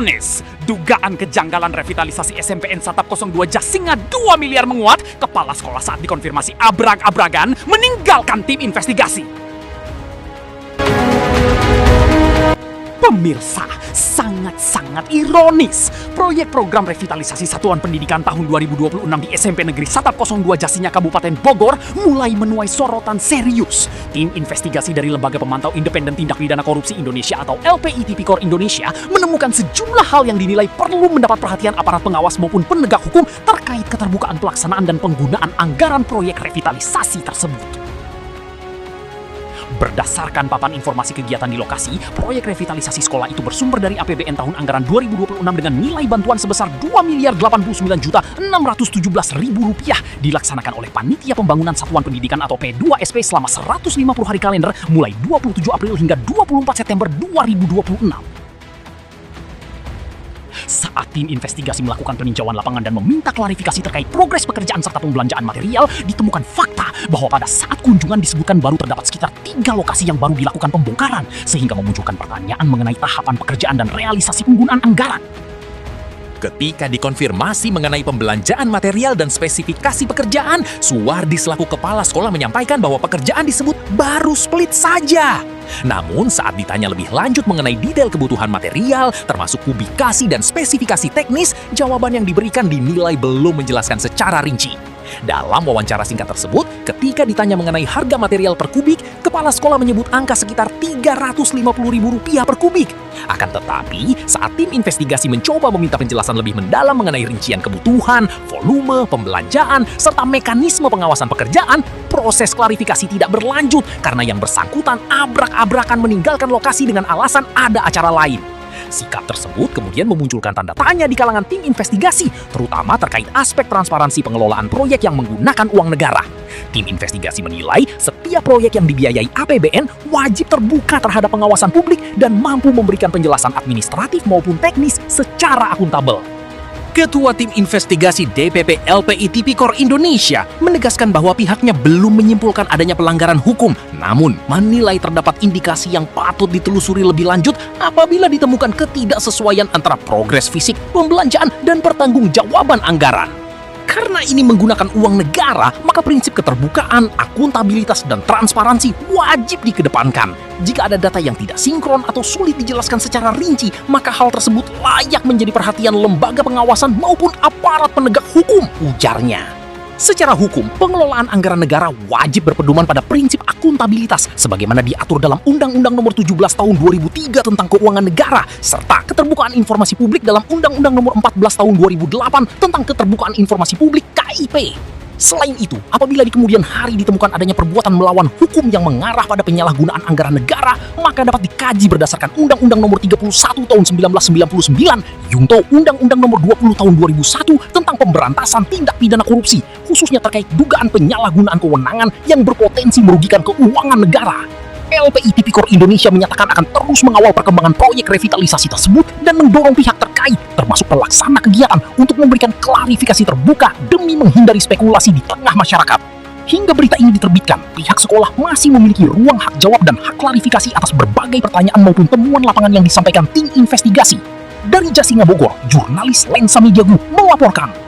ironis. Dugaan kejanggalan revitalisasi SMPN Satap 02 Jasinga 2 miliar menguat. Kepala sekolah saat dikonfirmasi abrag-abragan meninggalkan tim investigasi. Pemirsa, sangat-sangat ironis. Proyek program revitalisasi satuan pendidikan tahun 2026 di SMP Negeri Satap 02 Jasinga Kabupaten Bogor mulai menuai sorotan serius. Tim investigasi dari Lembaga Pemantau Independen Tindak Pidana Korupsi Indonesia atau LPI Tipikor Indonesia menemukan sejumlah hal yang dinilai perlu mendapat perhatian aparat pengawas maupun penegak hukum terkait keterbukaan pelaksanaan dan penggunaan anggaran proyek revitalisasi tersebut. Berdasarkan papan informasi kegiatan di lokasi, proyek revitalisasi sekolah itu bersumber dari APBN tahun anggaran 2026 dengan nilai bantuan sebesar Rp2.089.617.000 dilaksanakan oleh Panitia Pembangunan Satuan Pendidikan atau P2SP selama 150 hari kalender mulai 27 April hingga 24 September 2026. Saat tim investigasi melakukan peninjauan lapangan dan meminta klarifikasi terkait progres pekerjaan serta pembelanjaan material, ditemukan fakta bahwa pada saat kunjungan disebutkan baru terdapat sekitar 3 lokasi yang baru dilakukan pembongkaran, sehingga memunculkan pertanyaan mengenai tahapan pekerjaan dan realisasi penggunaan anggaran. Ketika dikonfirmasi mengenai pembelanjaan material dan spesifikasi pekerjaan, Suwardi selaku kepala sekolah menyampaikan bahwa pekerjaan disebut baru split saja. Namun saat ditanya lebih lanjut mengenai detail kebutuhan material, termasuk kubikasi dan spesifikasi teknis, jawaban yang diberikan dinilai belum menjelaskan secara rinci. Dalam wawancara singkat tersebut, ketika ditanya mengenai harga material per kubik, kepala sekolah menyebut angka sekitar Rp350.000 per kubik. Akan tetapi, saat tim investigasi mencoba meminta penjelasan lebih mendalam mengenai rincian kebutuhan, volume, pembelanjaan, serta mekanisme pengawasan pekerjaan, proses klarifikasi tidak berlanjut karena yang bersangkutan abrak-abrakan meninggalkan lokasi dengan alasan ada acara lain. Sikap tersebut kemudian memunculkan tanda tanya di kalangan tim investigasi, terutama terkait aspek transparansi pengelolaan proyek yang menggunakan uang negara. Tim investigasi menilai setiap proyek yang dibiayai APBN wajib terbuka terhadap pengawasan publik dan mampu memberikan penjelasan administratif maupun teknis secara akuntabel. Ketua Tim Investigasi DPP LPI Tipikor Indonesia menegaskan bahwa pihaknya belum menyimpulkan adanya pelanggaran hukum, namun menilai terdapat indikasi yang patut ditelusuri lebih lanjut apabila ditemukan ketidaksesuaian antara progres fisik, pembelanjaan, dan pertanggungjawaban anggaran. Karena ini menggunakan uang negara, maka prinsip keterbukaan, akuntabilitas, dan transparansi wajib dikedepankan. Jika ada data yang tidak sinkron atau sulit dijelaskan secara rinci, maka hal tersebut layak menjadi perhatian lembaga pengawasan maupun aparat penegak hukum, ujarnya. Secara hukum, pengelolaan anggaran negara wajib berpedoman pada prinsip akuntabilitas sebagaimana diatur dalam Undang-Undang Nomor 17 Tahun 2003 tentang Keuangan Negara serta keterbukaan informasi publik dalam Undang-Undang Nomor 14 Tahun 2008 tentang keterbukaan informasi publik KIP. Selain itu, apabila di kemudian hari ditemukan adanya perbuatan melawan hukum yang mengarah pada penyalahgunaan anggaran negara, maka dapat dikaji berdasarkan Undang-Undang Nomor 31 Tahun 1999, Yungto Undang-Undang Nomor 20 Tahun 2001 tentang pemberantasan tindak pidana korupsi, khususnya terkait dugaan penyalahgunaan kewenangan yang berpotensi merugikan keuangan negara. LPI Tipikor Indonesia menyatakan akan terus mengawal perkembangan proyek revitalisasi tersebut dan mendorong pihak terkait, termasuk pelaksana kegiatan, untuk memberikan klarifikasi terbuka demi menghindari spekulasi di tengah masyarakat. Hingga berita ini diterbitkan, pihak sekolah masih memiliki ruang hak jawab dan hak klarifikasi atas berbagai pertanyaan maupun temuan lapangan yang disampaikan tim investigasi. Dari Jasinga Bogor, jurnalis Lensa Mediagu melaporkan.